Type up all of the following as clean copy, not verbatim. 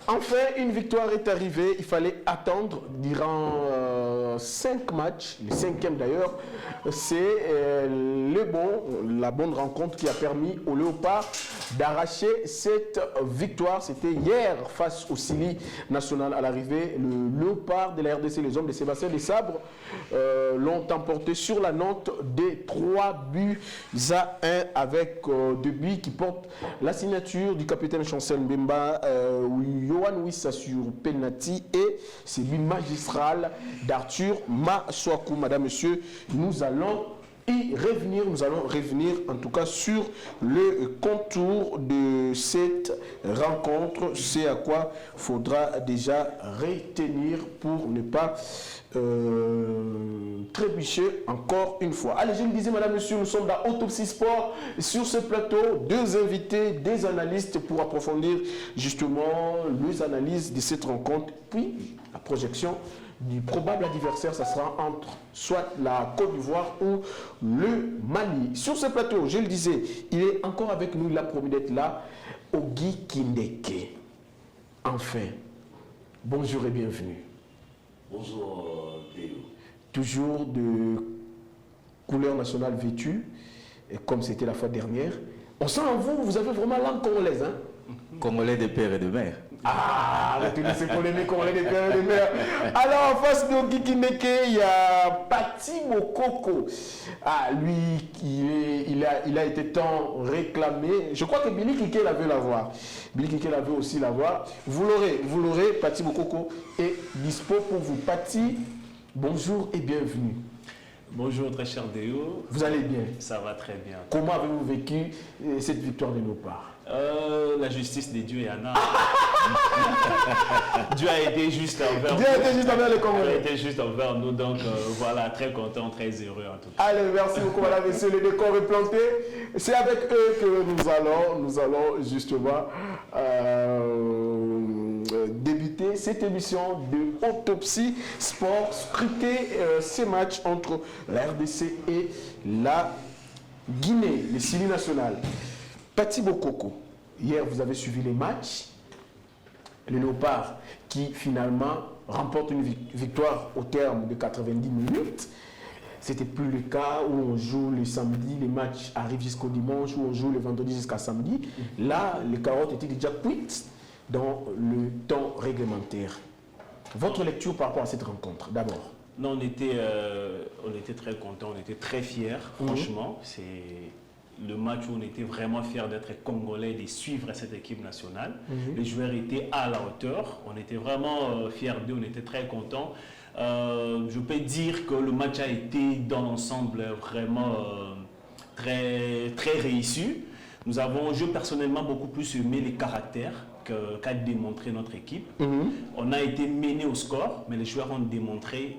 Enfin, une victoire est arrivée. Il fallait attendre durant 5 matchs, le 5e d'ailleurs. C'est la bonne rencontre qui a permis aux Léopards d'arracher cette victoire. C'était hier face au Sili national à l'arrivée. Le Léopard de la RDC, les hommes de Sébastien Desabre, l'ont emporté sur la note des 3-1 avec 2 buts qui portent la signature du capitaine Chancel Mbemba, Yohan Wissa sur penalty et c'est but magistral d'Arthur Maswaku. Madame, Monsieur, nous allons revenir en tout cas sur le contour de cette rencontre. C'est à quoi faudra déjà retenir pour ne pas trébucher encore une fois. Allez, je le disais, Madame, Monsieur, nous sommes dans Autopsie Sport. Sur ce plateau, 2 invités, des analystes pour approfondir justement les analyses de cette rencontre, puis la projection du probable adversaire. Ça sera entre soit la Côte d'Ivoire ou le Mali. Sur ce plateau, je le disais, il est encore avec nous, il a promis d'être là, Ogi Kindeke. Enfin, bonjour et bienvenue. Bonjour Théo. Toujours de couleur nationale vêtue, et comme c'était la fois dernière. On sent en vous, vous avez vraiment l'âme congolaise, hein? Congolais de père et de mère. Ah, retenez ces polémiques congolais de père et de mère. Alors en face de Ogi Kindeke, il y a Pati Mokoko. Ah, lui, il a été tant réclamé. Je crois que Billy Kike l'avait la voir. Billy Kike l'avait aussi la voir. Vous l'aurez, Pati Mokoko est dispo pour vous. Pati, bonjour et bienvenue. Bonjour très cher Déo. Vous allez bien? Ça va très bien. Comment avez-vous vécu cette victoire de nos parts? La justice des dieux est en art. Dieu a été juste envers nous. Dieu a été juste envers les Congolais. Dieu a été juste envers nous, donc voilà, très content, très heureux en tout cas. Allez, merci beaucoup, madame, messieurs, le décor est planté. C'est avec eux que nous allons justement débuter cette émission de Autopsie Sport, scruter ces matchs entre la RDC et la Guinée, le Sili national. Pati Mokoko, hier vous avez suivi les matchs. Le Léopard qui finalement remporte une victoire au terme de 90 minutes. C'était plus le cas où on joue le samedi, les matchs arrivent jusqu'au dimanche, où on joue le vendredi jusqu'à samedi. Là, les carottes étaient déjà cuites dans le temps réglementaire. Votre lecture par rapport à cette rencontre, d'abord? Non, on était très contents, on était très fiers, franchement. C'est le match où on était vraiment fiers d'être congolais, de suivre cette équipe nationale. Les joueurs étaient à la hauteur, on était vraiment fiers d'eux, on était très contents. Je peux dire que le match a été dans l'ensemble vraiment très réussi. Nous avons, je personnellement, beaucoup plus aimé les caractères qu'a démontré notre équipe. On a été mené au score, mais les joueurs ont démontré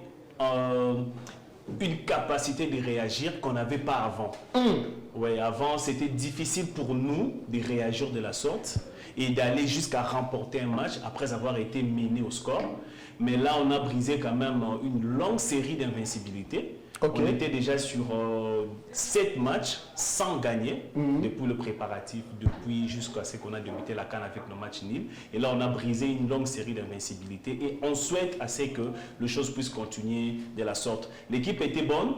une capacité de réagir qu'on n'avait pas avant. Ouais, avant, c'était difficile pour nous de réagir de la sorte et d'aller jusqu'à remporter un match après avoir été mené au score. Mais là, on a brisé quand même une longue série d'invincibilité. On était déjà sur 7 matchs sans gagner depuis le préparatif, depuis jusqu'à ce qu'on a débuté la CAN avec nos matchs nuls. Et là, on a brisé une longue série d'invincibilité et on souhaite assez que les choses puissent continuer de la sorte. L'équipe était bonne.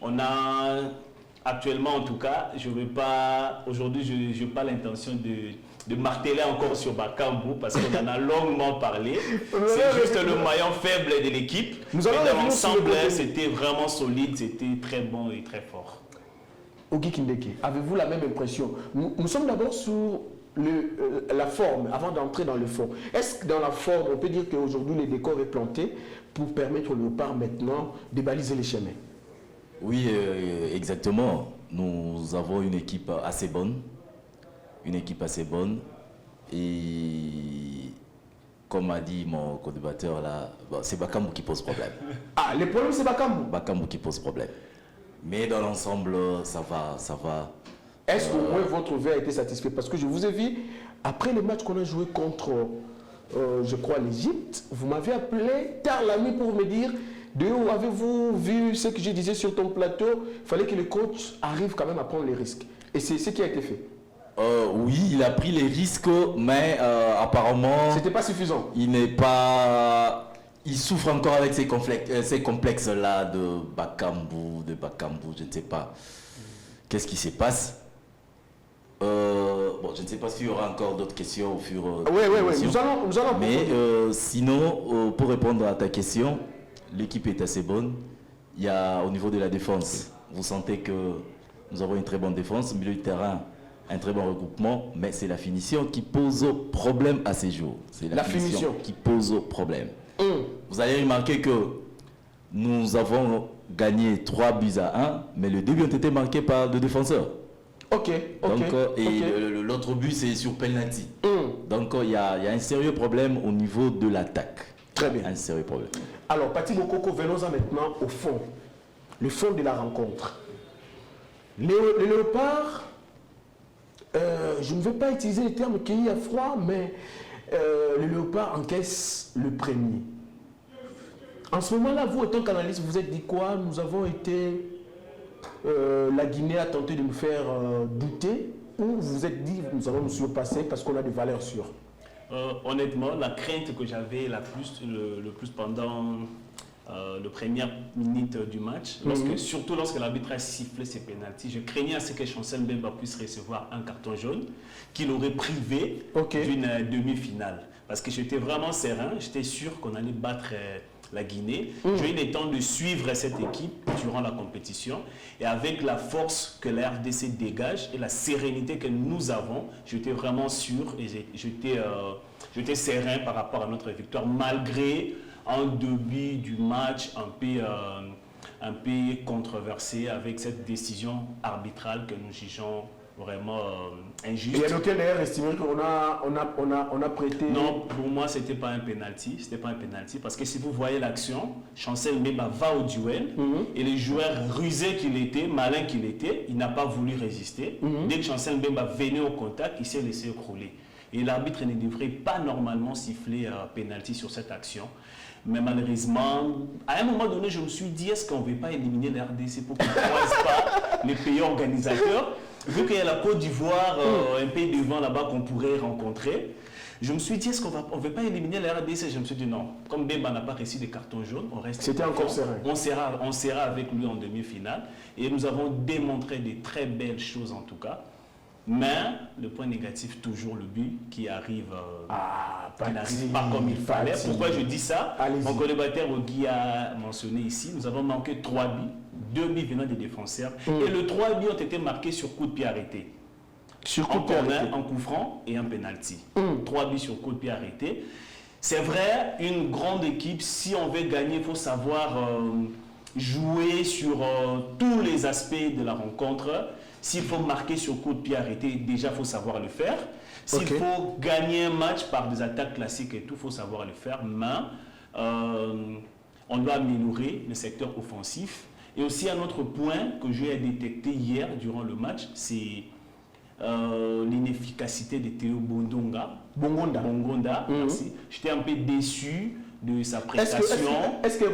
On a actuellement, en tout cas, je veux pas, aujourd'hui, je n'ai pas l'intention de marteler encore sur Bakambu parce qu'on en a longuement parlé. C'est juste le maillon faible de l'équipe. Mais dans l'ensemble, c'était vraiment solide, c'était très bon et très fort. Ogi Kindeke, avez-vous la même impression? Nous sommes d'abord sur la forme, avant d'entrer dans le fond. Est-ce que dans la forme, on peut dire qu'aujourd'hui, le décor est planté pour permettre au Léopard maintenant de baliser les chemins? Oui, exactement. Nous avons une équipe assez bonne. Et comme a dit mon co-débatteur là, bon, c'est Bakambu qui pose problème. Ah, le problème c'est Bakambu? Bakambu qui pose problème. Mais dans l'ensemble, ça va. Est-ce qu'au moins votre vœu a été satisfait? Parce que je vous ai vu, après le match qu'on a joué contre, je crois, l'Égypte, vous m'avez appelé tard la nuit pour me dire, de où avez-vous vu ce que je disais sur ton plateau? Il fallait que le coach arrive quand même à prendre les risques. Et c'est ce qui a été fait. Oui, il a pris les risques, mais apparemment, C'était pas suffisant. il n'est pas... Il souffre encore avec ces complexes-là de Bakambu, je ne sais pas. Qu'est-ce qui se passe? Bon, je ne sais pas s'il y aura encore d'autres questions au fur et à Oui, mesure. nous allons Mais sinon, pour répondre à ta question, l'équipe est assez bonne. Il y a au niveau de la défense, vous sentez que nous avons une très bonne défense, au milieu du terrain, un très bon regroupement, mais c'est la finition qui pose problème à ces jours. C'est la finition qui pose problème. Vous allez remarquer que nous avons gagné 3 buts à 1, mais le début ont été marqués par le défenseur. L'autre but, c'est sur penalty. Donc, il y a un sérieux problème au niveau de l'attaque. Très bien. Un sérieux problème. Alors, Pati Bokoko, venons-en maintenant au fond. Le fond de la rencontre. Les léopards, je ne vais pas utiliser le terme cueilli à froid, mais les léopards encaissent le premier. En ce moment-là, vous, étant qu'analyste, vous vous êtes dit quoi? Nous avons été... la Guinée a tenté de nous faire douter, ou vous vous êtes dit nous allons nous surpasser parce qu'on a des valeurs sûres? Honnêtement, la crainte que j'avais le plus pendant les premières minutes du match, surtout lorsque l'arbitre a sifflé ses pénaltys, je craignais à ce que Chancel Mbemba puisse recevoir un carton jaune qui l'aurait privé d'une demi-finale. Parce que j'étais vraiment serein, j'étais sûr qu'on allait battre la Guinée. J'ai eu le temps de suivre cette équipe durant la compétition et avec la force que la RDC dégage et la sérénité que nous avons, j'étais vraiment sûr et j'étais serein par rapport à notre victoire malgré un début du match un peu controversé avec cette décision arbitrale que nous jugeons vraiment injuste. Il y a lequel d'ailleurs estimé qu'on a prêté... Non, pour moi, ce n'était pas un penalty. C'était pas un penalty parce que si vous voyez l'action, Chancel Mbemba va au duel et le joueur rusé qu'il était, malin qu'il était, il n'a pas voulu résister. Dès que Chancel Mbemba venait au contact, il s'est laissé écrouler. Et l'arbitre ne devrait pas normalement siffler penalty sur cette action. Mais malheureusement, à un moment donné, je me suis dit, est-ce qu'on ne veut pas éliminer la RDC pour qu'on ne croise pas les pays organisateurs? Vu qu'il y a la Côte d'Ivoire un peu devant là-bas qu'on pourrait rencontrer, je me suis dit, est-ce qu'on ne veut pas éliminer la RDC? Je me suis dit non. Comme Bemba n'a pas reçu de carton jaune, on reste. C'était encore serein. On sera avec lui en demi-finale. Et nous avons démontré de très belles choses en tout cas. Mais le point négatif, toujours le but qui arrive, n'arrive pas comme il fallait. Pourquoi je dis ça? Mon collaborateur Guy a mentionné ici, nous avons manqué 3 buts, 2 buts venant des défenseurs. Et les 3 buts ont été marqués sur coup de pied arrêté. Sur coup de pied arrêté. Un coup franc et un penalty. 3 buts sur coup de pied arrêté. C'est vrai, une grande équipe, si on veut gagner, il faut savoir jouer sur tous les aspects de la rencontre. S'il faut marquer sur coup de pied arrêté, déjà, il faut savoir le faire. S'il faut gagner un match par des attaques classiques et tout, il faut savoir le faire. Mais on doit améliorer le secteur offensif. Et aussi, un autre point que j'ai détecté hier durant le match, c'est l'inefficacité de Théo Bongonda. Merci. J'étais un peu déçu de sa prestation. Est-ce que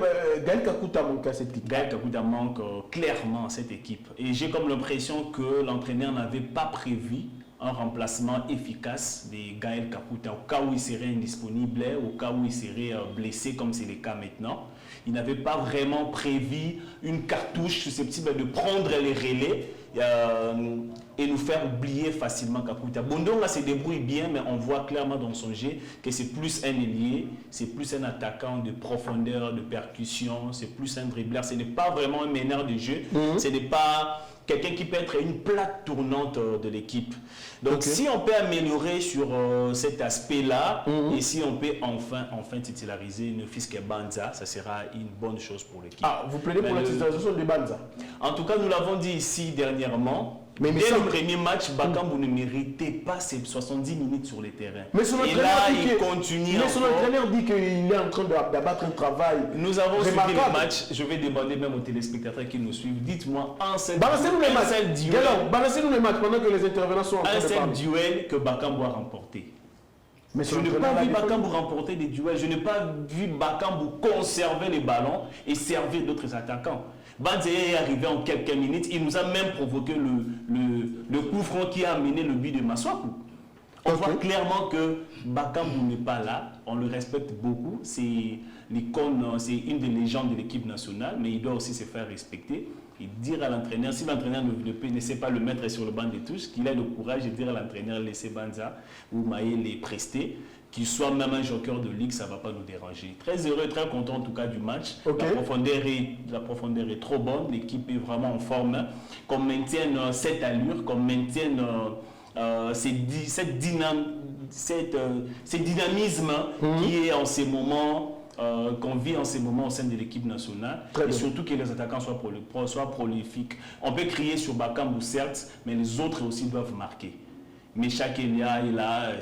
Gaël Kakuta manque à cette équipe? Gaël Kakuta manque clairement à cette équipe. Et j'ai comme l'impression que l'entraîneur n'avait pas prévu un remplacement efficace de Gaël Kakuta au cas où il serait indisponible, au cas où il serait blessé comme c'est le cas maintenant. Il n'avait pas vraiment prévu une cartouche susceptible de prendre les relais et nous faire oublier facilement Kakuta. Bondonga se débrouille bien, mais on voit clairement dans son jeu que c'est plus un ailier, c'est plus un attaquant de profondeur, de percussion, c'est plus un dribbleur. Ce n'est pas vraiment un meneur de jeu, ce n'est pas quelqu'un qui peut être une plaque tournante de l'équipe. Donc si on peut améliorer sur cet aspect-là, et si on peut enfin titulariser Nefisque Banza, ça sera une bonne chose pour l'équipe. Ah, vous plaidez pour la titularisation de Banza? En tout cas, nous l'avons dit ici dernièrement. Dès le premier match, Bakambu ne méritait pas ses 70 minutes sur le terrain. Mais son entraîneur dit qu'il est en train d'abattre un travail. Nous avons suivi le match. Je vais demander même aux téléspectateurs qui nous suivent. Dites-moi un seul duel. Balancez-nous les matchs pendant que les intervenants sont en train de parler. Un seul duel que Bakambu a remporté. Mais je n'ai pas vu Bakambu remporter des duels. Je n'ai pas vu Bakambu conserver les ballons et servir d'autres attaquants. Banzé est arrivé en quelques minutes. Il nous a même provoqué le coup franc qui a amené le but de Maswaku. On voit clairement que Bakambu n'est pas là. On le respecte beaucoup. C'est l'icône, c'est une des légendes de l'équipe nationale, mais il doit aussi se faire respecter. Et dire à l'entraîneur, si l'entraîneur ne sait pas le mettre sur le banc de touche, qu'il ait le courage de dire à l'entraîneur, laissez Banza ou Maé les prester, qu'il soit même un joker de ligue, ça ne va pas nous déranger. Très heureux, très content en tout cas du match. La profondeur est trop bonne, l'équipe est vraiment en forme. Qu'on maintienne cette allure, qu'on maintienne ce dynamisme qui est en ces moments, qu'on vit en ces moments au sein de l'équipe nationale. Et surtout que les attaquants soient prolifiques. On peut crier sur Bakambu certes, mais les autres aussi doivent marquer. Mais chaque Elia est là, mais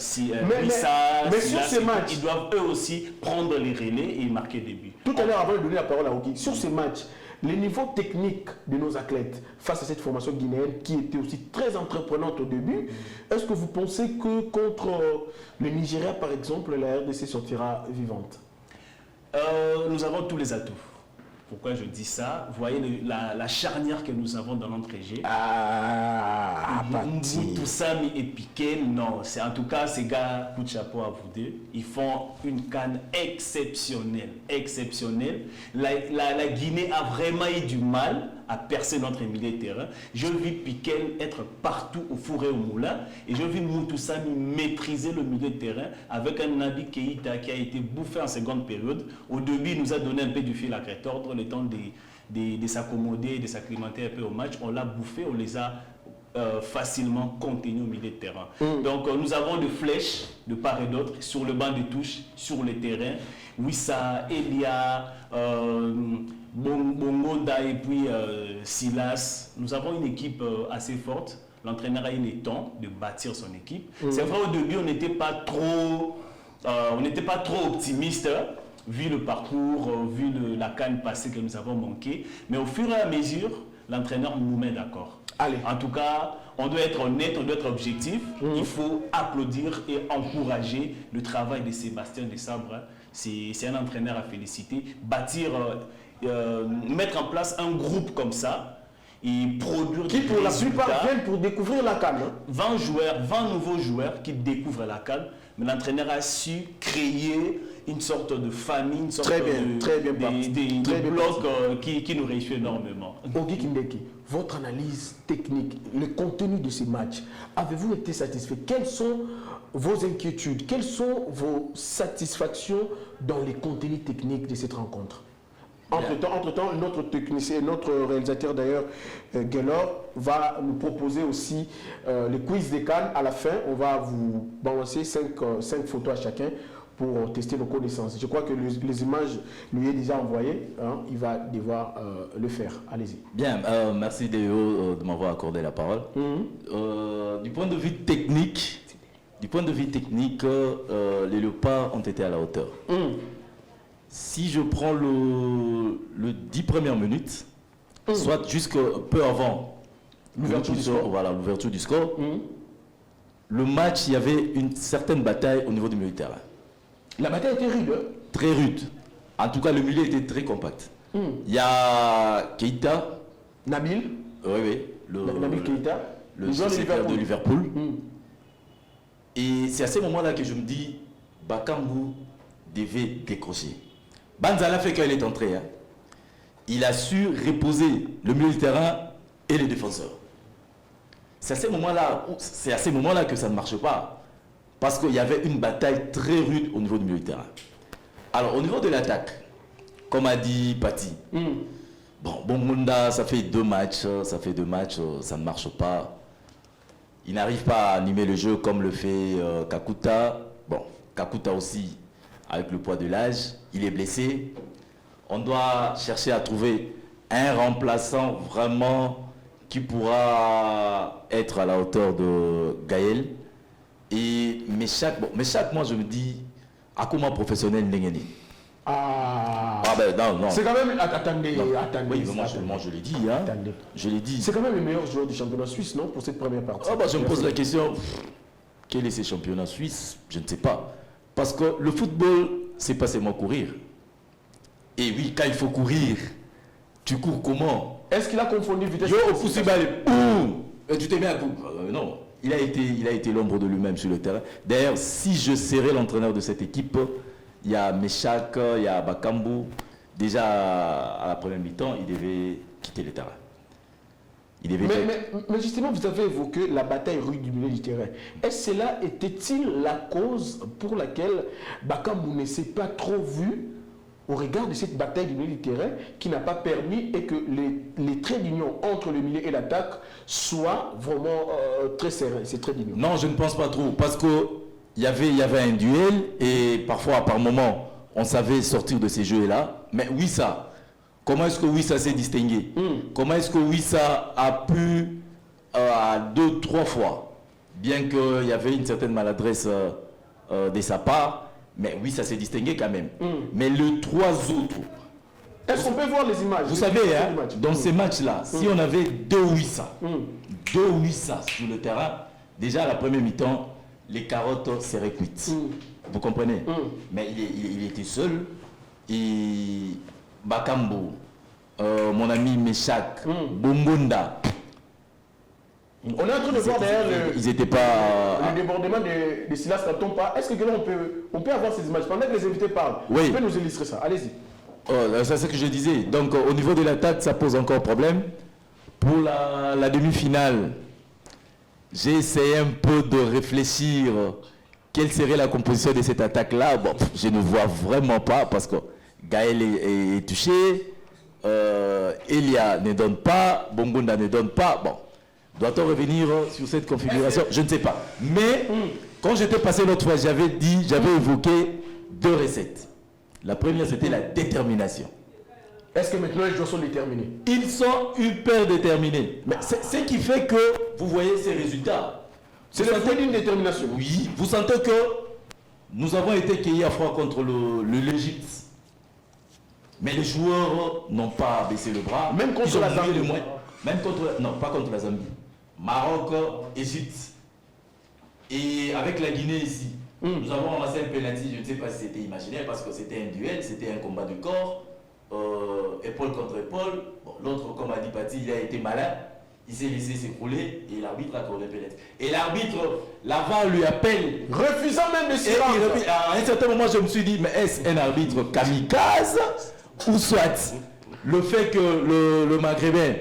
sur ces matchs, ils doivent eux aussi prendre les relais et marquer des buts. Tout à l'heure, avant de donner la parole à Ogi, sur ces matchs, les niveaux techniques de nos athlètes face à cette formation guinéenne qui était aussi très entreprenante au début, est-ce que vous pensez que contre le Nigeria, par exemple, la RDC sortira vivante? Nous avons tous les atouts. Pourquoi je dis ça? Vous voyez la charnière que nous avons dans notre G. Mboutoussami et Piquet, non. En tout cas, ces gars, coup de chapeau à vous deux. Ils font une canne exceptionnelle. Exceptionnelle. La Guinée a vraiment eu du mal à percer notre milieu de terrain. Je vis Piquet être partout au four et au moulin. Et je vis Mboutoussami maîtriser le milieu de terrain avec un Nabi Keïta qui a été bouffé en seconde période. Au début, il nous a donné un peu du fil à retordre, le temps de s'accommoder, de s'acclimater un peu au match. On l'a bouffé, on les a facilement contenus au milieu de terrain. Donc nous avons des flèches de part et d'autre sur le banc de touche, sur le terrain. Wissa, Elia, Bongonda et puis Silas. Nous avons une équipe assez forte. L'entraîneur a eu le temps de bâtir son équipe. C'est vrai, au début, on n'était pas trop optimiste, vu le parcours, vu la canne passée que nous avons manqué. Mais au fur et à mesure, l'entraîneur nous met d'accord. En tout cas, on doit être honnête, on doit être objectif. Il faut applaudir et encourager le travail de Sébastien Desabre. C'est un entraîneur à féliciter. Bâtir, mettre en place un groupe comme ça et produire qui pour la plupart viennent pour découvrir la CAN. 20 nouveaux joueurs qui découvrent la CAN. Mais l'entraîneur a su créer une sorte de famille, une sorte de bloc qui nous réussit énormément. Ogi Kindeki, votre analyse technique, le contenu de ces matchs, avez-vous été satisfait? Quelles sont vos inquiétudes? Quelles sont vos satisfactions dans les contenus techniques de cette rencontre? Entre-temps, notre technicien, notre réalisateur d'ailleurs, Gaylor, va nous proposer aussi le quiz des CAN. À la fin, on va vous balancer 5 photos à chacun pour tester nos connaissances. Je crois que les images lui est déjà envoyées. Il va devoir le faire. Allez-y. Bien, merci Déo de m'avoir accordé la parole. Du point de vue technique, les Léopards ont été à la hauteur. Si je prends le 10 premières minutes, soit jusqu'à peu avant l'ouverture du score, le match, il y avait une certaine bataille au niveau du milieu de terrain. La bataille était rude. Très rude. En tout cas, le milieu était très compact. Il y a Keïta. Nabil. Oui. Nabil Keïta. Le secrétaire de Liverpool. Et c'est à ce moment-là que je me dis, Bakambu devait décrocher. Banzala fait quand il est entré. Il a su reposer le milieu du terrain et les défenseurs. C'est à ce moment-là que ça ne marche pas. Parce qu'il y avait une bataille très rude au niveau du milieu du terrain. Alors, au niveau de l'attaque, comme a dit Pati, Bongonda, ça fait deux matchs, ça ne marche pas. Il n'arrive pas à animer le jeu comme le fait Kakuta. Kakuta aussi, avec le poids de l'âge, il est blessé. On doit chercher à trouver un remplaçant vraiment qui pourra être à la hauteur de Gaël. Mais chaque mois, je me dis, à comment professionnel Nengeni. Non. C'est quand même... Attendez. Oui, moi je l'ai dit. Je l'ai dit. C'est quand même le meilleur joueur du championnat suisse, non, pour cette première partie? Je me pose la question, quel est ce championnat suisse? Je ne sais pas. Parce que le football, c'est pas seulement courir. Et oui, quand il faut courir, Tu cours comment? Est-ce qu'il a confondu vitesse? Yo, poussé balle, boum! Tu t'es mis à coup. Non, il a été l'ombre de lui-même sur le terrain. D'ailleurs, si je serais l'entraîneur de cette équipe, il y a Meshak, il y a Bakambu. Déjà, à la première mi-temps, il devait quitter le terrain. Mais justement, vous avez évoqué la bataille rude du milieu du terrain. Est-ce que cela était-il la cause pour laquelle Bakambu ne s'est pas trop vu au regard de cette bataille du milieu du terrain qui n'a pas permis et que les traits d'union entre le milieu et l'attaque soient vraiment très serrés, ces traits d'union? Non, je ne pense pas trop, parce qu'il y avait un duel et parfois, par moment, on savait sortir de ces jeux-là. Mais Wissa, comment est-ce que Wissa s'est distingué? Comment est-ce que Wissa a pu, à 2-3 fois, bien qu'il y avait une certaine maladresse de sa part, mais Wissa s'est distingué quand même. Mais les 3 autres... Est-ce qu'on peut voir les images? Vous savez, hein, dans ces matchs-là, si on avait 2 Wissa, 2 Wissa sur le terrain, déjà à la première mi-temps, les carottes seraient cuites. Vous comprenez? Mais il était seul. Et Bakambu, mon ami Meshak, Bongonda. On est en train de voir derrière ils n'étaient pas... le débordement de Silas Katompa. Est-ce que on peut avoir ces images pendant que les invités parlent? Oui. Vous pouvez nous illustrer ça? Allez-y. C'est ce que je disais. Donc au niveau de l'attaque, ça pose encore problème. Pour la demi-finale, j'ai essayé un peu de réfléchir quelle serait la composition de cette attaque-là. Bon, je ne vois vraiment pas parce que Gaël est touché, Elia ne donne pas, Bongonda ne donne pas. Bon, doit-on revenir sur cette configuration? Je ne sais pas. Mais quand j'étais passé l'autre fois, j'avais évoqué 2 recettes. La première, c'était la détermination. Est-ce que maintenant les joueurs sont déterminés? Ils sont hyper déterminés. Mais c'est ce qui fait que vous voyez ces résultats. C'est le fruit d'une détermination. Oui, vous sentez que nous avons été cueillis à froid contre l'Égypte. Mais les joueurs n'ont pas baissé le bras. Même contre la Zambie. Même contre... Non, pas contre la Zambie. Maroc, Égypte. Et avec la Guinée ici. Nous avons ramassé un penalty, je ne sais pas si c'était imaginaire parce que c'était un duel, c'était un combat de corps. Épaule contre épaule. Bon, l'autre, comme a dit Pati, il a été malin. Il s'est laissé s'écrouler et l'arbitre a accordé penalty. Et l'arbitre, l'avant lui appelle. Refusant même de s'y rendre. À un certain moment, je me suis dit, mais est-ce un arbitre kamikaze ou soit le fait que le Maghrébin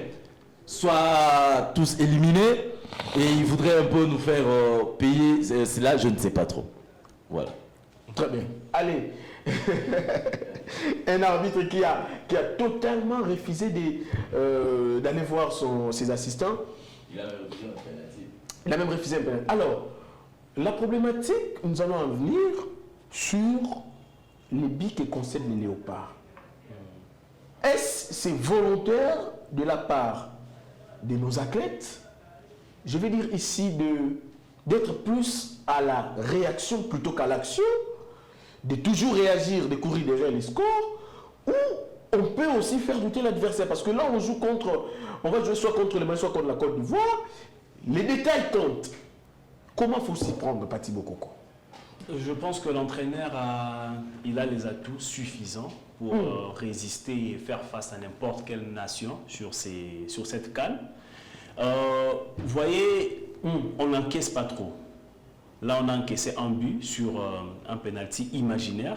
soit tous éliminés et il voudrait un peu nous faire payer cela, je ne sais pas trop. Voilà. Très bien. Allez. Un arbitre qui a totalement refusé d'aller voir ses assistants. Il a refusé un penalty. Il a même refusé un penalty. Alors, la problématique, nous allons en venir sur les billes que concèdent les léopards. Est-ce c'est volontaire de la part de nos athlètes? Je vais dire ici d'être plus à la réaction plutôt qu'à l'action, de toujours réagir, de courir derrière les scores, ou on peut aussi faire douter l'adversaire. Parce que là, on va jouer soit contre le Mali, soit contre la Côte d'Ivoire. Les détails comptent. Comment faut s'y prendre, Pati Bokoko? Je pense que l'entraîneur a les atouts suffisants pour résister et faire face à n'importe quelle nation sur cette CAN. Vous voyez, on n'encaisse pas trop. Là, on a encaissé un but sur un penalty imaginaire.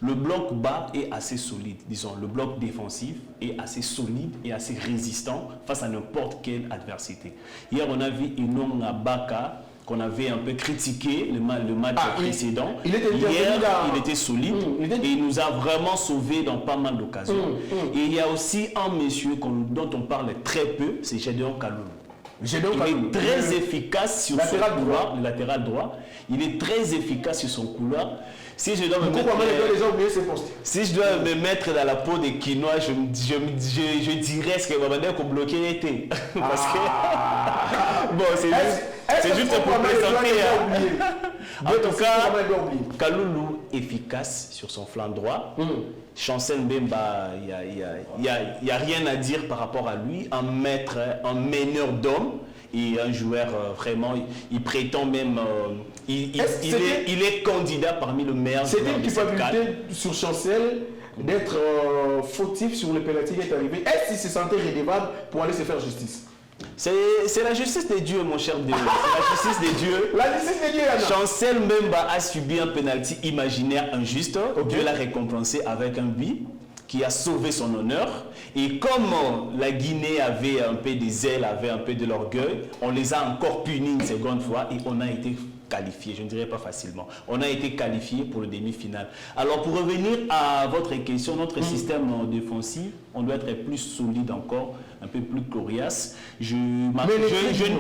Le bloc bas est assez solide, disons. Le bloc défensif est assez solide et assez résistant face à n'importe quelle adversité. Hier, on a vu Inom Baka, qu'on avait un peu critiqué le match précédent. Hier, il était solide et il nous a vraiment sauvés dans pas mal d'occasions. Et il y a aussi un monsieur dont on parle très peu, c'est Gédéon Kaloulou. Il est très efficace sur son couloir, le latéral droit. Il est très efficace sur son couloir. Si je dois me mettre dans la peau des Quinois, je dirais ce que Babandé a bloqué était. Parce que bon, c'est juste pour présenter. En tout cas, Kaloulou efficace sur son flanc droit. Chancel Mbemba, il n'y a rien à dire par rapport à lui. Un maître, un meneur d'hommes et un joueur vraiment, il prétend même, il est candidat parmi le meilleur. C'était une culpabilité sur Chancel d'être fautif sur le penalty qui est arrivé. Est-ce qu'il se sentait redevable pour aller se faire justice? C'est la justice des dieux, mon cher Dieu. C'est la justice des dieux. La justice des dieux, Anna. Chancel Mbemba a subi un penalty imaginaire injuste. Dieu l'a récompensé avec un but qui a sauvé son honneur. Et comme la Guinée avait un peu des ailes, avait un peu de l'orgueil, on les a encore punis une seconde fois et on a été qualifié, je ne dirais pas facilement. On a été qualifié pour le demi-finale. Alors pour revenir à votre question, notre système défensif, on doit être plus solide encore, un peu plus coriace. J'ai une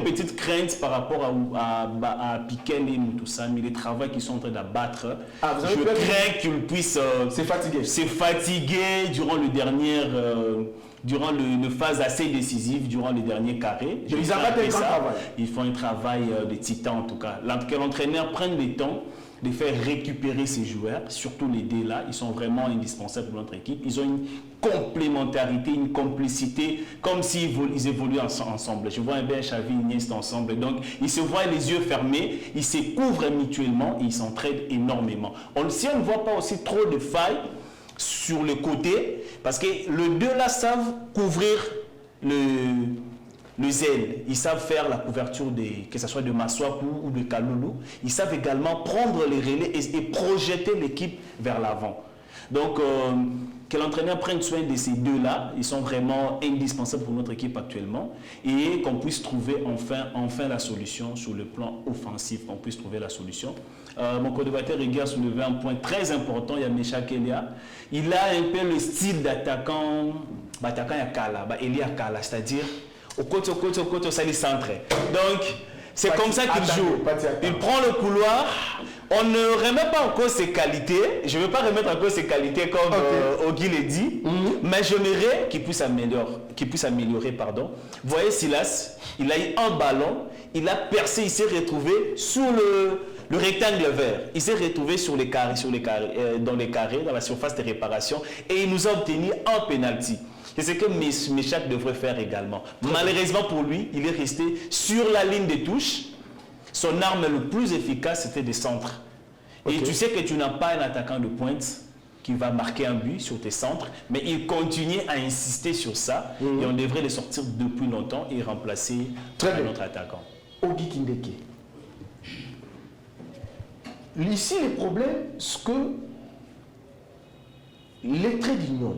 petite crainte par rapport à Piquet et Moutoussan, mais les travaux qu'ils sont en train d'abattre, je crains qu'ils puissent se fatiguer durant le dernier... durant une phase assez décisive, durant les derniers carrés. Ils abattent un grand travail. Ils font un travail de titan en tout cas. Que l'entraîneur prenne le temps de faire récupérer ces joueurs, surtout les deux là, ils sont vraiment indispensables pour notre équipe. Ils ont une complémentarité, une complicité, comme s'ils évoluent ensemble. Je vois un bien Xavi, Iniesta ensemble. Donc, ils se voient les yeux fermés, ils se couvrent mutuellement et ils s'entraident énormément. Si on ne voit pas aussi trop de failles sur le côté, parce que les deux là savent couvrir le zèle, ils savent faire la couverture que ce soit de Maswaku ou de Kaloulou, ils savent également prendre les relais et projeter l'équipe vers l'avant. Donc que l'entraîneur prenne soin de ces deux là, ils sont vraiment indispensables pour notre équipe actuellement, et qu'on puisse trouver enfin la solution sur le plan offensif, qu'on puisse trouver la solution. Mon co-débatteur Iggy a soulevé un point très important, il y a Mecha Kelia. Il a un peu le style d'attaquant Yakala, Elia Kala, c'est-à-dire au côté, ça les centre. Donc, c'est comme ça qu'il joue. Il prend le couloir, on ne remet pas en cause ses qualités. Je ne veux pas remettre en cause ses qualités comme Ogui l'a dit, mais j'aimerais qu'il puisse améliorer. Vous voyez Silas, il a eu un ballon, il a percé, il s'est retrouvé sur le rectangle vert. Il s'est retrouvé dans les carrés, dans la surface de réparation, et il nous a obtenu un penalty. C'est ce que Meshak devrait faire également. Malheureusement pour lui, il est resté sur la ligne de touche. Son arme le plus efficace, c'était des centres. Et tu sais que tu n'as pas un attaquant de pointe qui va marquer un but sur tes centres, mais il continue à insister sur ça, et on devrait le sortir depuis longtemps et remplacer notre attaquant. Ogui Kindeke. Ici, le problème, c'est que les traits d'union,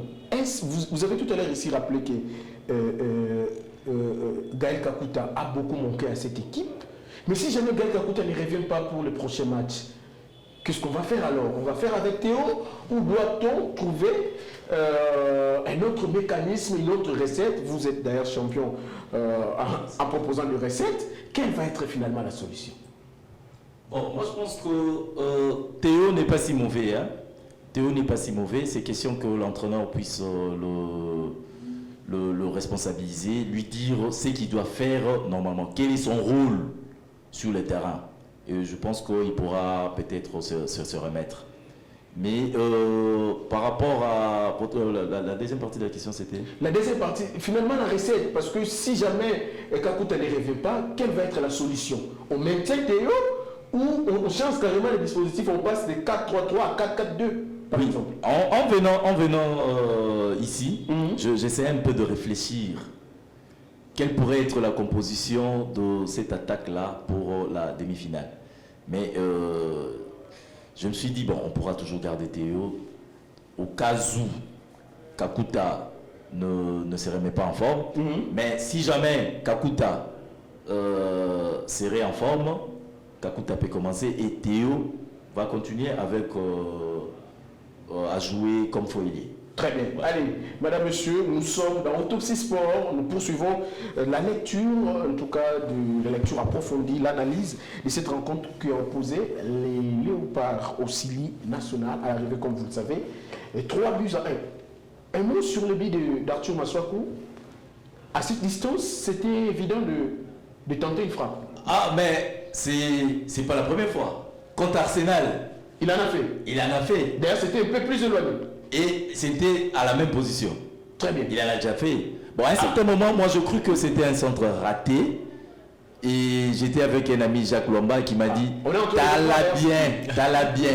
vous avez tout à l'heure ici rappelé que Gaël Kakuta a beaucoup manqué à cette équipe, mais si jamais Gaël Kakuta ne revient pas pour le prochain match, qu'est-ce qu'on va faire alors? On va faire avec Théo, ou doit-on trouver un autre mécanisme, une autre recette? Vous êtes d'ailleurs champion en proposant une recette. Quelle va être finalement la solution? Bon, moi je pense que Théo n'est pas si mauvais. Hein. Théo n'est pas si mauvais. C'est question que l'entraîneur puisse le responsabiliser, lui dire ce qu'il doit faire normalement, quel est son rôle sur le terrain. Et je pense qu'il pourra peut-être se remettre. Mais par rapport à la deuxième partie de la question, c'était... La deuxième partie, finalement la recette, parce que si jamais Kakuta ne revient pas, quelle va être la solution? On maintient Théo ou on change carrément les dispositifs, on passe de 4-3-3 à 4-4-2 par exemple? En venant ici, j'essaie un peu de réfléchir. Quelle pourrait être la composition de cette attaque-là pour la demi-finale? Mais je me suis dit, bon, on pourra toujours garder Théo au cas où Kakuta ne se remet pas en forme. Mais si jamais Kakuta serait en forme, Kakuta peut commencer et Théo va continuer avec à jouer comme Foylier. Très bien. Allez, madame, monsieur, nous sommes dans Autopsie Sport. Nous poursuivons la lecture, en tout cas de la lecture approfondie, l'analyse de cette rencontre qui a opposé les Léopards au Sili national à l'arrivée, comme vous le savez, et 3-1. Un mot sur le but d'Arthur Maswaku. À cette distance, c'était évident de tenter une frappe. Ah, mais c'est pas la première fois. Contre Arsenal, il en a fait. Il en a fait. D'ailleurs, c'était un peu plus éloigné. Et c'était à la même position. Très bien. Il en a déjà fait. Bon, à un certain moment, moi, je crus que c'était un centre raté. Et j'étais avec un ami, Jacques Lomba, qui m'a dit « T'as la bien.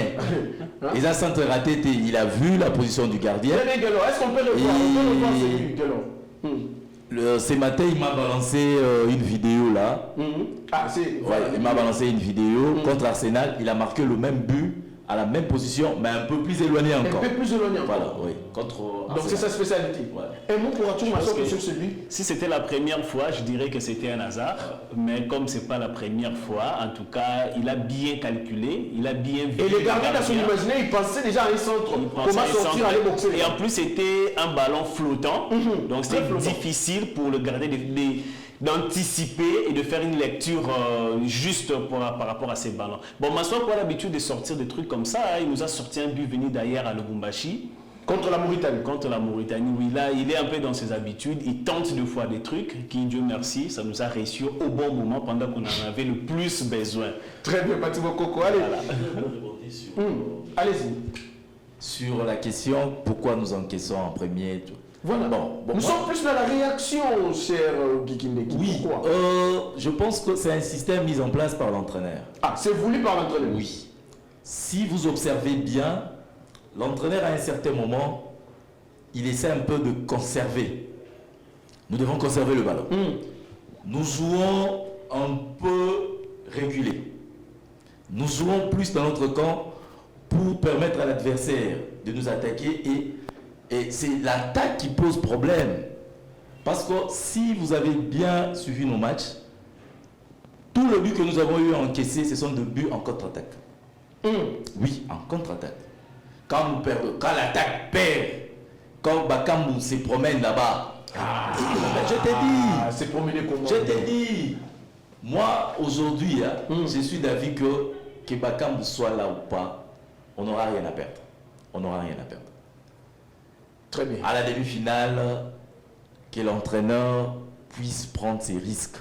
Et ça, centre raté, il a vu la position du gardien. Est-ce qu'on peut le voir? On peut le voir, c'est lui, Delors. Ce matin, il m'a balancé une vidéo là. Ah, c'est. Ouais, il m'a balancé une vidéo contre Arsenal. Il a marqué le même but à la même position, mais un peu plus éloigné encore. Un peu plus éloigné encore. Voilà, oui. Contre donc c'est sa spécialité. Ouais. Et moi, pourras-tu m'assurer que sur celui? Si c'était la première fois, je dirais que c'était un hasard. Mais comme c'est pas la première fois, en tout cas, il a bien calculé, il a bien vu. Et les gardiens dans son imaginaire, il pensait déjà à un centre. Comment sortir, aller boxer. Et en plus, c'était un ballon flottant. Donc c'était difficile pour le gardien d'anticiper et de faire une lecture juste par rapport à ces ballons. Bon, Massoua a l'habitude de sortir des trucs comme ça. Hein. Il nous a sorti un but venu d'ailleurs à Lubumbashi. Contre la Mauritanie. Contre la Mauritanie, oui. Là, il est un peu dans ses habitudes. Il tente deux fois des trucs qui, Dieu merci, ça nous a réussi au bon moment pendant qu'on en avait le plus besoin. Très bien, Patimo Coco. Allez. Voilà. Allez-y. Sur la question, pourquoi nous encaissons en premier? Voilà. Bon, nous sommes plus dans la réaction, cher Guy Kindeki. Oui, je pense que c'est un système mis en place par l'entraîneur. Ah, c'est voulu par l'entraîneur? Oui. Si vous observez bien, l'entraîneur à un certain moment, il essaie un peu de conserver. Nous devons conserver le ballon. Nous jouons un peu régulé. Nous jouons plus dans notre camp pour permettre à l'adversaire de nous attaquer et c'est l'attaque qui pose problème. Parce que si vous avez bien suivi nos matchs, tous les buts que nous avons eu à encaisser, ce sont des buts en contre-attaque. Oui, en contre-attaque. Quand nous perdons, quand l'attaque perd, quand Bakambu se promène là-bas, je t'ai dit, c'est promené comment? Je t'ai dit, moi aujourd'hui, je suis d'avis que Bakambu soit là ou pas, on n'aura rien à perdre. On n'aura rien à perdre. Très bien. À la demi-finale, que l'entraîneur puisse prendre ses risques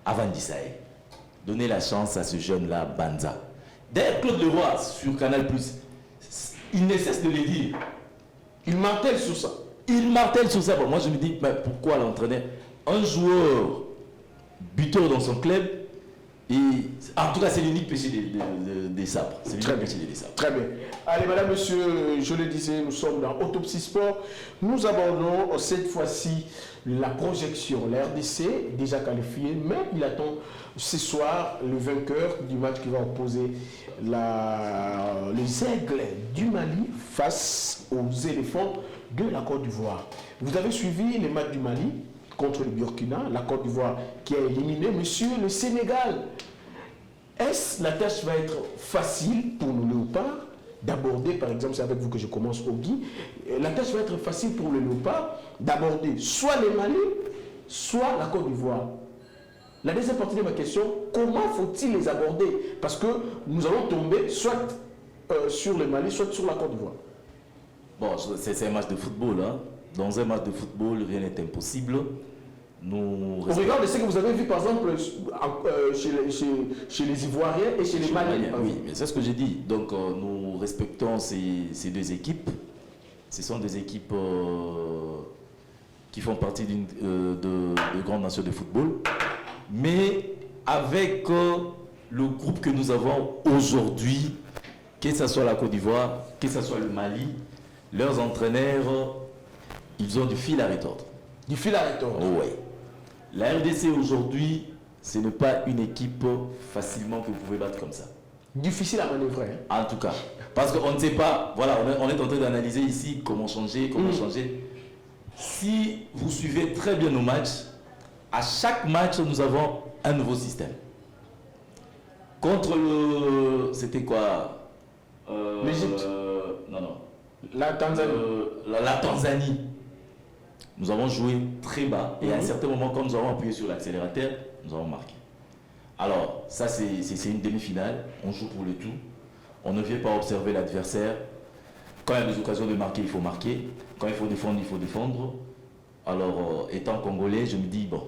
avant d'Issaï. Donner la chance à ce jeune-là, Banza. D'ailleurs, Claude Leroy, sur Canal+, il ne cesse de le dire. Il martèle sur ça. Il martèle sur ça. Bon, moi, je me dis, mais pourquoi l'entraîneur? Un joueur buteur dans son club, et en tout cas, c'est l'unique péché des sabres. C'est l'unique péché des sabres. Très bien. Allez, madame, monsieur, je le disais, nous sommes dans Autopsie Sport. Nous abordons cette fois-ci la projection. La RDC, déjà qualifiée, mais il attend ce soir le vainqueur du match qui va opposer les Aigles du Mali face aux éléphants de la Côte d'Ivoire. Vous avez suivi les matchs du Mali contre le Burkina, la Côte d'Ivoire qui a éliminé monsieur le Sénégal. Est-ce la tâche va être facile pour le Léopard d'aborder, par exemple, c'est avec vous que je commence au Guy, la tâche va être facile pour le Léopard d'aborder soit le Mali, soit la Côte d'Ivoire. La deuxième partie de ma question, comment faut-il les aborder? Parce que nous allons tomber soit sur le Mali, soit sur la Côte d'Ivoire. Bon, c'est un match de football. Hein. Dans un match de football, rien n'est impossible. Au regard de ce que vous avez vu, par exemple, chez les Ivoiriens et chez les Maliens. Oui, mais c'est ce que j'ai dit. Donc, nous respectons ces deux équipes. Ce sont des équipes qui font partie de grandes nations de football. Mais avec le groupe que nous avons aujourd'hui, que ce soit la Côte d'Ivoire, que ce soit le Mali, leurs entraîneurs, ils ont du fil à retordre. Du fil à retordre? Oui. La RDC aujourd'hui, ce n'est pas une équipe facilement que vous pouvez battre comme ça. Difficile à manœuvrer. Hein? En tout cas. Parce qu'on ne sait pas, voilà, on est en train d'analyser ici comment changer, changer. Si vous suivez très bien nos matchs, à chaque match, nous avons un nouveau système. Contre le... C'était quoi l'Égypte? Non. La Tanzanie. La Tanzanie. Nous avons joué très bas et à un certain moment, quand nous avons appuyé sur l'accélérateur, nous avons marqué. Alors, ça c'est une demi-finale, on joue pour le tout. On ne vient pas observer l'adversaire. Quand il y a des occasions de marquer, il faut marquer. Quand il faut défendre, il faut défendre. Alors, étant congolais, je me dis, bon,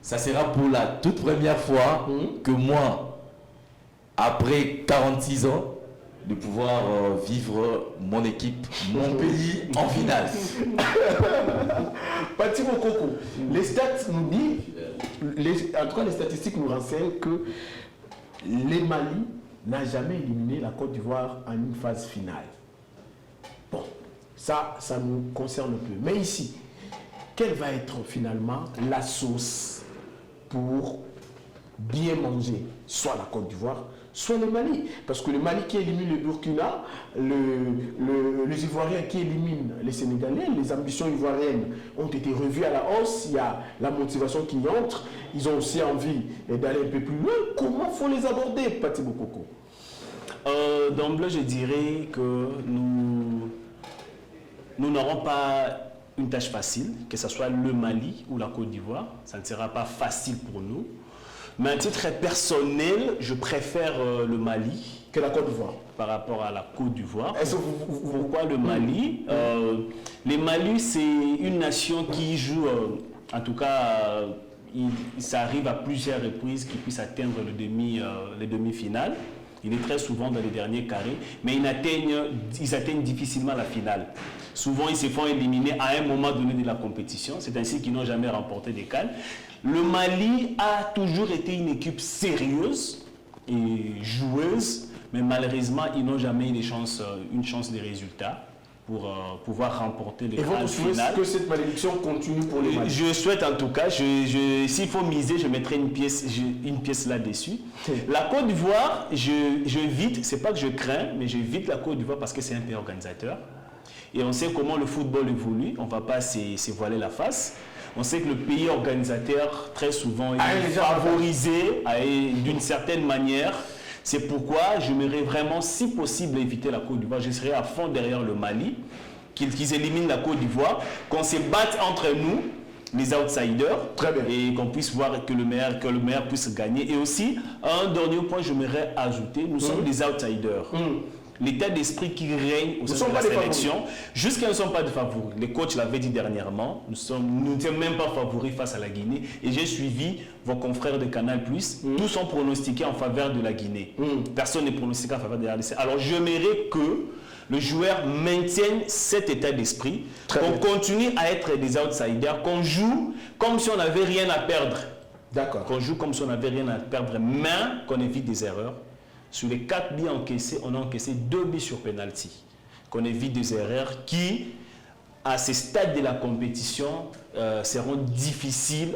ça sera pour la toute première fois que moi, après 46 ans, de pouvoir vivre mon équipe, mon pays en finale. Patimo Coco, les stats nous disent, en tout cas les statistiques nous renseignent que les Mali n'a jamais éliminé la Côte d'Ivoire en une phase finale. Bon, ça nous concerne peu. Mais ici, quelle va être finalement la sauce pour bien manger, soit la Côte d'Ivoire, soit le Mali? Parce que le Mali qui élimine le Burkina, les Ivoiriens qui éliminent les Sénégalais, les ambitions ivoiriennes ont été revues à la hausse, il y a la motivation qui entre, ils ont aussi envie d'aller un peu plus loin. Comment faut les aborder, Pati Bokoko? D'emblée, je dirais que nous n'aurons pas une tâche facile, que ce soit le Mali ou la Côte d'Ivoire. Ça ne sera pas facile pour nous. Mais à titre personnel, je préfère le Mali que la Côte d'Ivoire par rapport à la Côte d'Ivoire. Pourquoi le Mali? Le Mali, c'est une nation qui joue, en tout cas, ça arrive à plusieurs reprises qu'ils puissent atteindre les demi-finales. Il est très souvent dans les derniers carrés, mais ils atteignent difficilement la finale. Souvent, ils se font éliminer à un moment donné de la compétition. C'est ainsi qu'ils n'ont jamais remporté des CAN. Le Mali a toujours été une équipe sérieuse et joueuse, mais malheureusement, ils n'ont jamais eu une chance de résultat pour pouvoir remporter les grandes finales. Et vous souhaitez que cette malédiction continue pour les Mali? Je souhaite en tout cas, s'il faut miser, je mettrai une pièce là-dessus. La Côte d'Ivoire, j'évite, c'est pas que je crains, mais j'évite la Côte d'Ivoire parce que c'est un pays organisateur. Et on sait comment le football évolue, on ne va pas se voiler la face. On sait que le pays organisateur, très souvent, est favorisé d'une certaine manière. C'est pourquoi j'aimerais vraiment, si possible, éviter la Côte d'Ivoire. Je serais à fond derrière le Mali, qu'ils éliminent la Côte d'Ivoire, qu'on se batte entre nous, les outsiders, et qu'on puisse voir que le meilleur puisse gagner. Et aussi, un dernier point, j'aimerais ajouter, nous sommes des outsiders. L'état d'esprit qui règne au sein de la sélection, jusqu'à ne sont pas des favoris. Les coachs l'avaient dit dernièrement, nous ne sommes même pas favoris face à la Guinée. Et j'ai suivi vos confrères de Canal+, tous sont pronostiqués en faveur de la Guinée. Personne n'est pronostiqué en faveur de la RDC. Alors j'aimerais que le joueur maintienne cet état d'esprit, qu'on continue à être des outsiders, qu'on joue comme si on n'avait rien à perdre. D'accord. Qu'on joue comme si on n'avait rien à perdre, mais qu'on évite des erreurs. Sur les 4 buts encaissés, on a encaissé 2 buts sur penalty. Qu'on évite des erreurs qui, à ce stade de la compétition, seront difficiles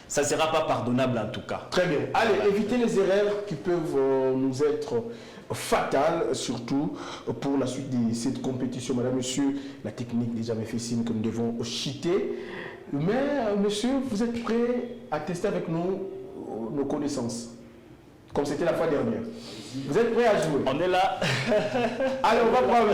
ça ne sera pas pardonnable en tout cas. Très bien. Allez, évitez les erreurs qui peuvent nous être fatales, surtout pour la suite de cette compétition. Madame, monsieur, la technique déjà me fait signe que nous devons cheater. Mais, monsieur, vous êtes prêt à tester avec nous nos connaissances, comme c'était la fois dernière? Vous êtes prêts à jouer? On est là. Allez, on va prendre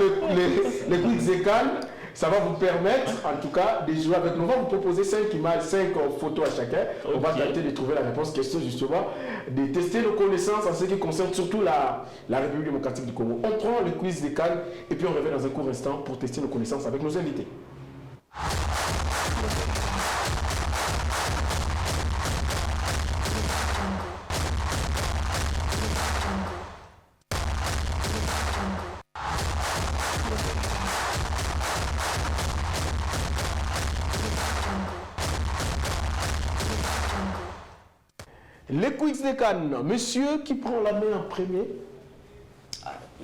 les quiz Zekan. Ça va vous permettre, en tout cas, de jouer avec nous. On va vous proposer 5 images, 5 photos à chacun. Okay. On va tenter de trouver la réponse. Question justement, de tester nos connaissances en ce qui concerne surtout la République démocratique du Congo. On prend le quiz Zekan et puis on revient dans un court instant pour tester nos connaissances avec nos invités. Les quiz de Cannes, monsieur qui prend la main en premier?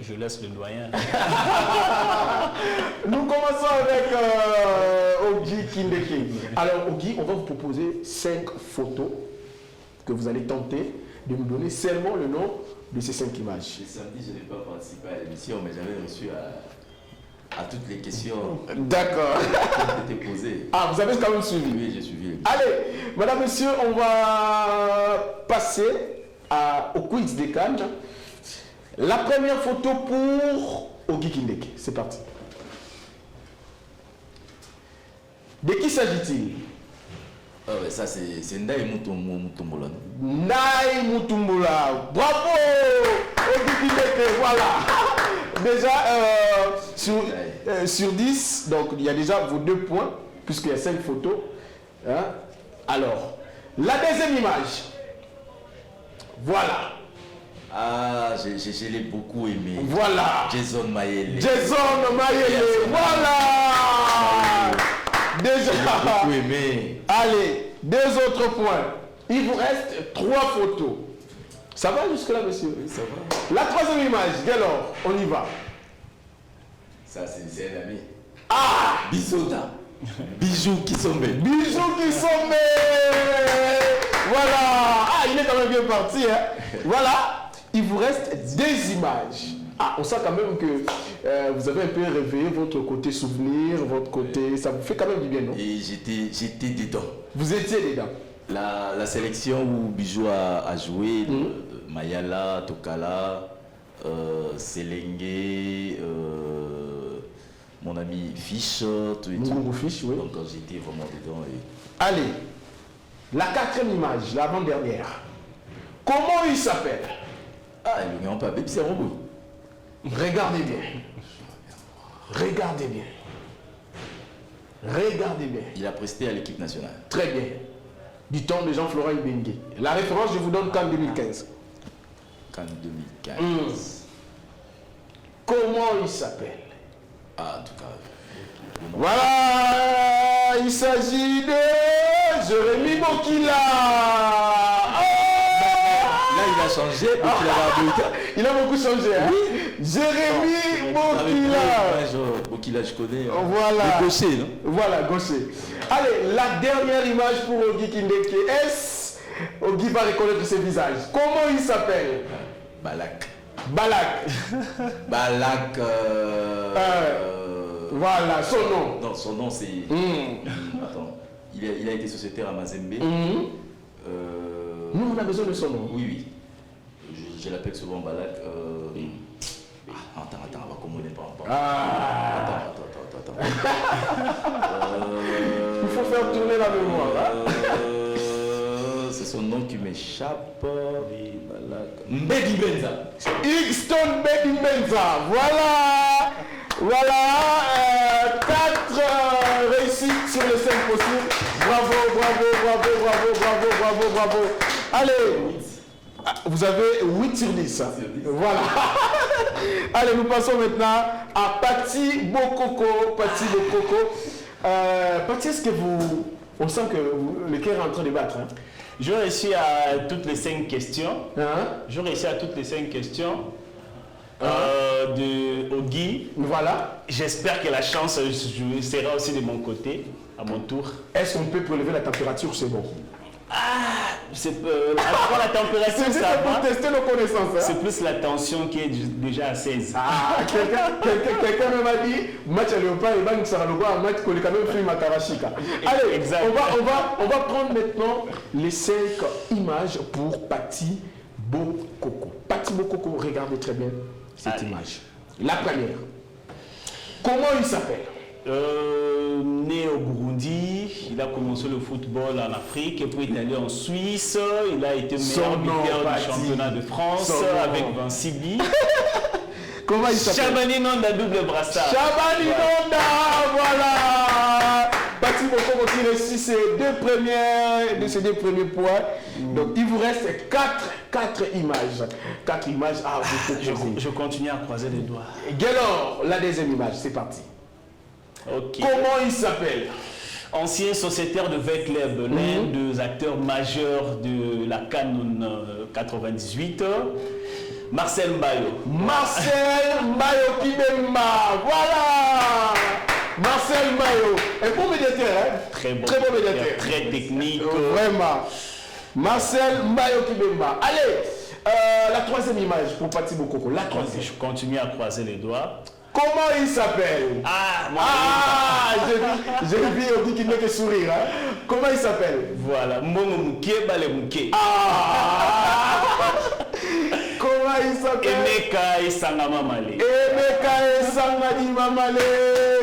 Je laisse le doyen. Nous commençons avec Ogi Kindeke. Alors Ogi, on va vous proposer 5 photos que vous allez tenter de nous donner seulement le nom de ces 5 images. Le samedi, je n'ai pas participé à l'émission, mais j'avais reçu à toutes les questions. D'accord. qui étaient posées. Ah, vous avez quand même suivi? Oui, j'ai suivi. Allez, madame, monsieur, on va passer au quiz des Cannes. La première photo pour Ogi Kindeke. C'est parti. De qui s'agit-il? Ça, c'est Ndaye Mutombola. Ndaye Mutombola. Bravo Ogi Kindeke, voilà. Déjà, sur 10, donc il y a déjà vos 2 points, puisqu'il y a 5 photos. Hein? Alors, la deuxième image. Voilà. Ah, je l'ai beaucoup aimé. Voilà. Jason Mayele. Jason Mayele, voilà. Déjà. J'ai beaucoup aimé. Allez, 2 autres points. Il vous reste 3 photos. Ça va jusque-là, monsieur? Oui, ça va. La troisième image, Gaylor, on y va. Ça, c'est un ami. Ah! Bisouta. Bijoux qui sont belles. Bijoux qui sont belles. Voilà. Ah, il est quand même bien parti. Hein? Voilà. Il vous reste des images. Ah, on sent quand même que vous avez un peu réveillé votre côté souvenir, votre côté... Ça vous fait quand même du bien, non? Et j'étais dedans. Vous étiez dedans. La sélection où Bijou a joué, de Mayala, Tokala, Selenge, mon ami Fish, tout et tout. Mungu Fish, oui. Donc j'étais vraiment dedans. Et... Allez, la quatrième image, l'avant-dernière. Comment il s'appelle? Ah, le grand pas, c'est robot. Regardez bien. Regardez bien. Regardez bien. Il a presté à l'équipe nationale. Très bien. Du temps de Jean-Florent Ibengue. La référence, je vous donne qu'en 2015. Qu'en 2015. Comment il s'appelle? Ah, en tout cas. Voilà, il s'agit de Jérémy Bokila. Là, il a changé, donc il avait habilité. Il a beaucoup changé, hein? Jérémy Bokila. Bokila, je connais. Voilà. Le gaucher, non? Voilà, gaucher. Allez, la dernière image pour Ogi Kindeke. Est-ce Ogi va reconnaître ses visages? Comment il s'appelle? Balak. Balak. Balak. Voilà, son nom. Non, son nom c'est... Attends, il a été sociétaire à Mazembe. Nous, on a besoin de son nom. Oui, oui. Je l'appelle souvent Balak. Attends, on va commander pas. Attends. Il faut faire tourner la mémoire. Hein? C'est son nom qui m'échappe. Mbedi Benza. Higston Mbedi Benza. Voilà. Voilà. 4 réussites sur les 5 possibles. Bravo. Allez. Vous avez 8 sur 10. Voilà. Allez, nous passons maintenant à Pati Bokoko. Pati, est-ce que vous... On sent que le cœur est en train de battre. Hein? Je réussis à toutes les 5 questions. Hein? De Ogi. Voilà. J'espère que la chance sera aussi de mon côté, à mon tour. Est-ce qu'on peut prélever la température? C'est bon. Après la température, c'est ça pour va. tester nos connaissances. Hein? C'est plus la tension qui est déjà à 16. Quelqu'un m'a dit, match à Léopard et Bang Saraloba, match qu'on est quand même fait Matarashika. Allez, on va prendre maintenant les 5 images pour Pati Bokoko. Pati Bokoko, regardez très bien cette image. La première. Comment il s'appelle? Né au Burundi, il a commencé le football en Afrique et puis il est allé en Suisse. Il a été meilleur buteur du championnat de France avec Vinci B. Comment il s'appelle? Chabani Nonda, double brassard. Chabani Nonda, voilà. Pati Bokoko qui réussit ses deux premiers points. Donc il vous reste 4 images. 4 images à vous proposer. Je continue à croiser les doigts. Gaylor, la deuxième image, c'est parti. Okay. Comment il s'appelle? Ancien sociétaire de Vecleb, l'un des acteurs majeurs de la CAN 98, Marcel Mbayo. Marcel Mbayo Kibemba, voilà. Marcel Mbayo, un bon médiateur, hein? Très bon médiateur. Très technique. Vraiment. Marcel Mbayo Kibemba. Allez, la troisième image pour Pati Bokoko. La troisième. Je continue à croiser les doigts. Comment il s'appelle? J'ai vu Ogi qui n'est que sourire. Hein? Comment il s'appelle? Voilà, Mbongo Mouké, Bale Mouké. Comment il s'appelle? Emeka Esangama Malé.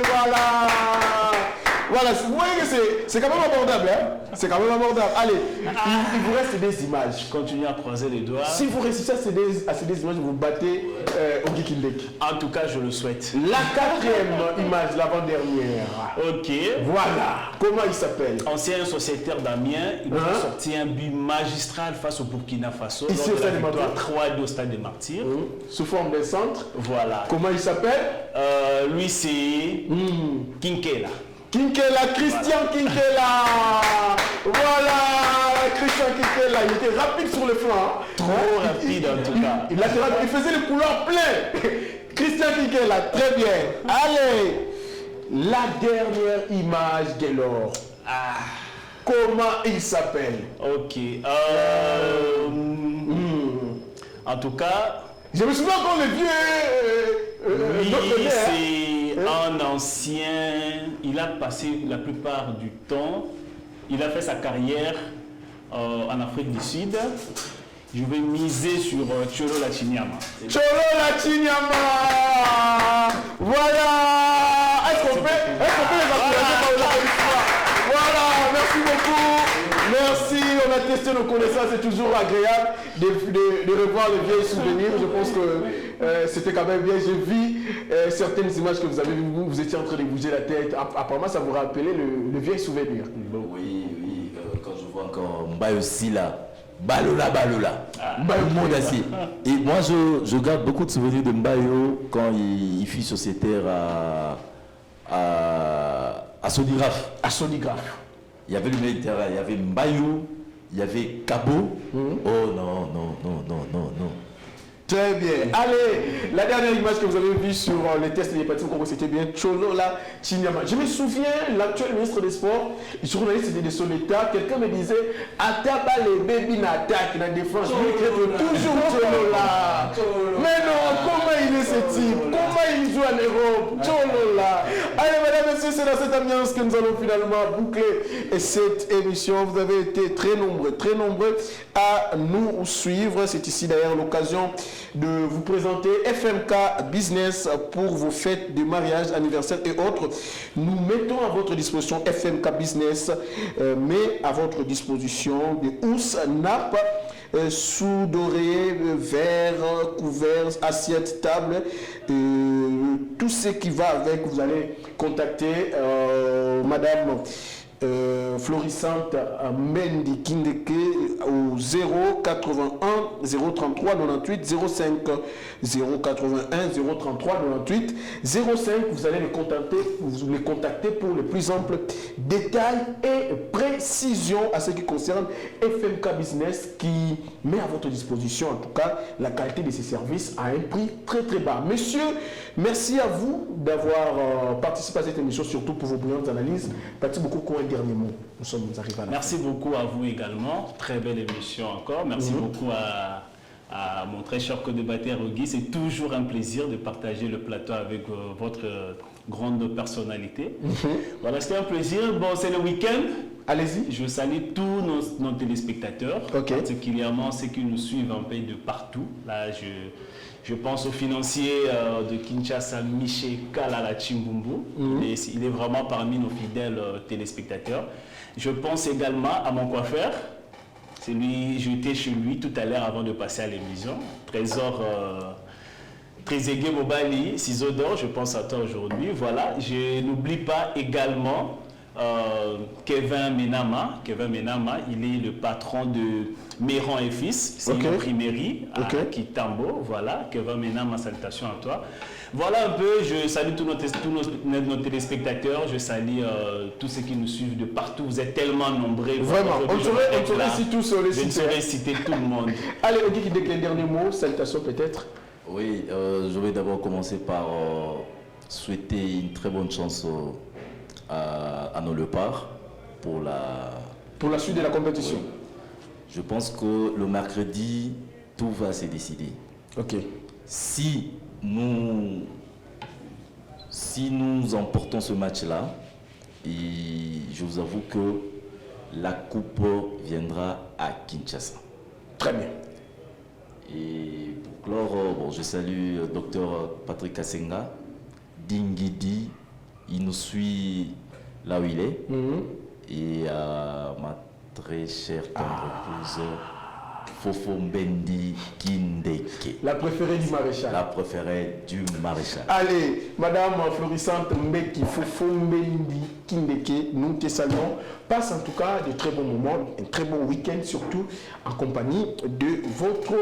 Voilà. Voilà, vous voyez que c'est quand même abordable. Hein? C'est quand même abordable. Allez, il vous reste des images. Je continue à croiser les doigts. Si vous réussissez à ces images, vous battez Ogi Kindeke. En tout cas, je le souhaite. La quatrième image, l'avant-dernière. Ok. Voilà. Comment il s'appelle? Ancien sociétaire d'Amiens, il a sorti un but magistral face au Burkina Faso. Ici au stade des Martyrs. 3-2 au stade des Martyrs. Sous forme d'un centre. Voilà. Comment il s'appelle? Lui, c'est Kinkela. Christian Kinkela. Voilà, Christian Keke, là, il était rapide sur le flanc. Hein. Trop rapide en tout cas. Il faisait le couloir plein. Christian Keke, là, très bien. Allez, la dernière image, Gaylor. Comment il s'appelle? Ok. En tout cas, je me souviens quand le vieux. oui, c'est un ancien. Il a passé la plupart du temps. Il a fait sa carrière en Afrique du Sud. Je vais miser sur Tcholo Lachinyama. Tcholo Lachinyama. Voilà. Est-ce qu'on peut les encourager par les applaudissements? Voilà, merci beaucoup. Merci, on a testé nos connaissances, c'est toujours agréable de revoir les vieilles souvenirs. Je pense que c'était quand même bien. J'ai vu certaines images que vous avez vues, vous étiez en train de bouger la tête. Apparemment, ça vous rappelait le vieil souvenir. Oui, quand je vois encore Mbaye aussi là, Balola, le monde assis. Et moi, je garde beaucoup de souvenirs de Mbayo quand il fut sociétaire à Sodigraph. À Sodigraph. Il y avait le militaire, il y avait Mbayou, il y avait Cabo. Oh non. Très bien. Allez, la dernière image que vous avez vue sur les tests de l'hépatite, c'était bien Tcholo Lachinyama. Je me souviens, l'actuel ministre des Sports, le journaliste de son état, quelqu'un me disait Ataba les baby n'attaque la défense. Lui traite toujours Tcholo là. Mais non, comment il est ce type? Comment il joue en Europe? Tcholo là. Allez, mesdames et messieurs, c'est dans cette ambiance que nous allons finalement boucler cette émission. Vous avez été très nombreux à nous suivre. C'est ici d'ailleurs l'occasion de vous présenter FMK Business pour vos fêtes de mariage, anniversaire et autres. Nous mettons à votre disposition FMK Business, mais à votre disposition des housses, nappes, sous d'oreiller, verres, couverts, assiettes, tables, tout ce qui va avec. Vous allez contacter Madame Florissante Mendy Kindeke au 081 033 98 05 081 033 98 05. Vous allez les contacter pour les plus amples détails et précisions à ce qui concerne FMK Business, qui met à votre disposition en tout cas la qualité de ses services à un prix très bas. Messieurs, merci à vous d'avoir participé à cette émission, surtout pour vos brillantes analyses. Merci beaucoup. Un dernier mot. Nous arrivés à la Merci fin. beaucoup à vous également. Très belle émission encore. Merci beaucoup à mon très cher co-débatteur Guy. C'est toujours un plaisir de partager le plateau avec votre grande personnalité. Voilà, c'était un plaisir. Bon, c'est le week-end. Allez-y. Je salue tous nos téléspectateurs, particulièrement ceux qui nous suivent un peu de partout. Là, je pense aux financiers de Kinshasa, Miché Kalala Chimbumbu. Il est vraiment parmi nos fidèles téléspectateurs. Je pense également à mon coiffeur. J'étais chez lui tout à l'heure avant de passer à l'émission. Trésor Trezeguet Mobali, ciseaux d'or, je pense à toi aujourd'hui. Voilà, je n'oublie pas également Kevin Menama. Kevin Menama, il est le patron de Méran et Fils. C'est une imprimerie à Kitambo. Voilà, Kevin Menama, salutations à toi. Voilà un peu, je salue tous nos téléspectateurs, je salue tous ceux qui nous suivent de partout. Vous êtes tellement nombreux. Vraiment, on serait ici tous sur les sites. Je ne saurais citer tout le monde. Allez, on dit qu'il déclare les derniers mots, salutations peut-être. Oui, je vais d'abord commencer par souhaiter une très bonne chance à nos léopards pour la suite de la compétition. Oui. Je pense que le mercredi, tout va se décider. Ok. Si nous emportons ce match-là, et je vous avoue que la coupe viendra à Kinshasa. Très bien. Et pour clore, je salue le docteur Patrick Kassenga, Dingidi, il nous suit là où il est, et ma très chère tendre épouse Fofo Mbendi Kindeke. La préférée du maréchal. La préférée du maréchal. Allez, Madame Florissante Mbeki Fofo Mbendi Kindeke, nous te saluons. Passe en tout cas de très bons moments, un très bon week-end, surtout en compagnie de votre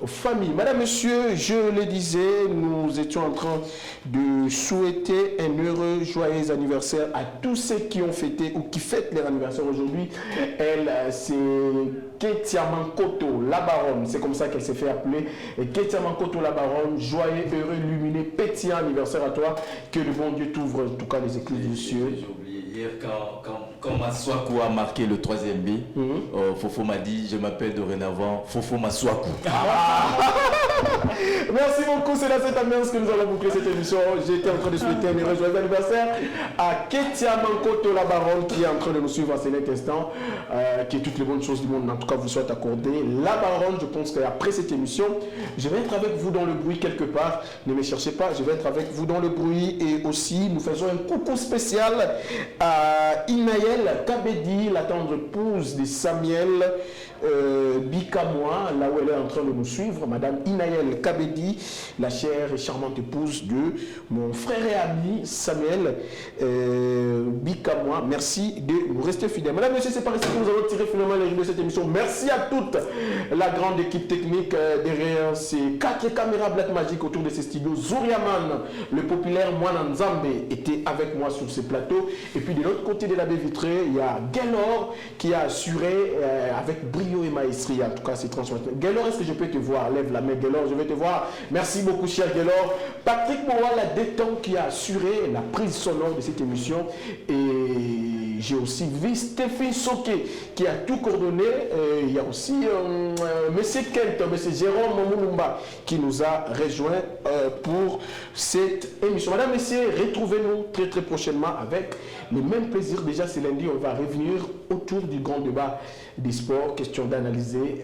famille. Madame, Monsieur, je le disais, nous étions en train de souhaiter un heureux, joyeux anniversaire à tous ceux qui ont fêté ou qui fêtent leur anniversaire aujourd'hui. Elle, c'est Ketia Mankoto, la baronne, c'est comme ça qu'elle s'est fait appeler. Et Ketia Mankoto, la baronne, joyeux, heureux, lumineux, pétillant anniversaire à toi. Que le bon Dieu t'ouvre en tout cas les écluses du ciel. J'ai oublié hier quand Maswaku a marqué le 3e but, Fofo m'a dit je m'appelle dorénavant Fofo Maswaku. Merci beaucoup, c'est dans cette ambiance que nous allons boucler cette émission. J'étais en train de souhaiter un heureux joyeux anniversaire à Ketia Mankoto, la baronne, qui est en train de nous suivre à cet instant. Que toutes les bonnes choses du monde, en tout cas, vous soient accordées. La baronne, je pense qu'après cette émission, je vais être avec vous dans le bruit quelque part. Ne me cherchez pas, je vais être avec vous dans le bruit. Et aussi, nous faisons un coucou spécial à Inaël Kabedi, la tendre épouse de Samuel Bikamoa, là où elle est en train de nous suivre. Madame Inaël Kabedi, la chère et charmante épouse de mon frère et ami Samuel Bikamoa. Merci de nous rester fidèles. Madame, Monsieur, c'est par ici que nous allons tirer finalement les rideaux de cette émission. Merci à toute la grande équipe technique derrière ces 4 caméras Black Magic autour de ces studios. Zouriaman, le populaire Moana Nzambe, était avec moi sur ce plateau. Et puis de l'autre côté de la baie vitrée, il y a Gaylor qui a assuré avec brio et maestrie, en tout cas, ces transformations. Gaylor, est-ce que je peux te voir? Lève la main, Gaylor, je vais te voir. Merci beaucoup, cher Gaylor. Patrick Moa, la détente qui a assuré la prise sonore de cette émission. Et j'ai aussi vu Stéphane Soké qui a tout coordonné. Il y a aussi Monsieur Kent, Monsieur Jérôme Moulumba qui nous a rejoint pour cette émission. Madame, Messieurs, retrouvez-nous très très prochainement avec le même plaisir. Déjà, c'est lundi, on va revenir autour du grand débat des sports, question d'analyser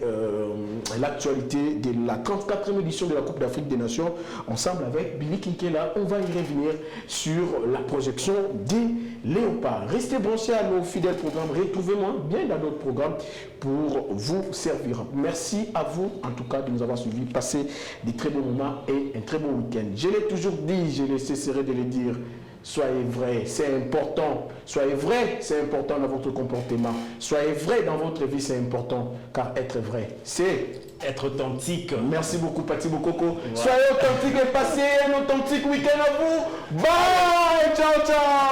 l'actualité de la 34e édition de la Coupe d'Afrique des Nations. Ensemble avec Billy Kinkela, on va y revenir sur la projection des Léopards. Restez branchés à nos fidèles programmes. Retrouvez-moi bien dans d'autres programmes pour vous servir. Merci à vous, en tout cas, de nous avoir suivis. Passez des très bons moments et un très bon week-end. Je l'ai toujours dit, je ne cesserai de le dire. Soyez vrai, c'est important. Soyez vrai, c'est important dans votre comportement. Soyez vrai dans votre vie, c'est important. Car être vrai, c'est être authentique. Merci beaucoup, Pati Bokoko. Wow. Soyez authentique et passez un authentique week-end à vous. Bye, ciao, ciao.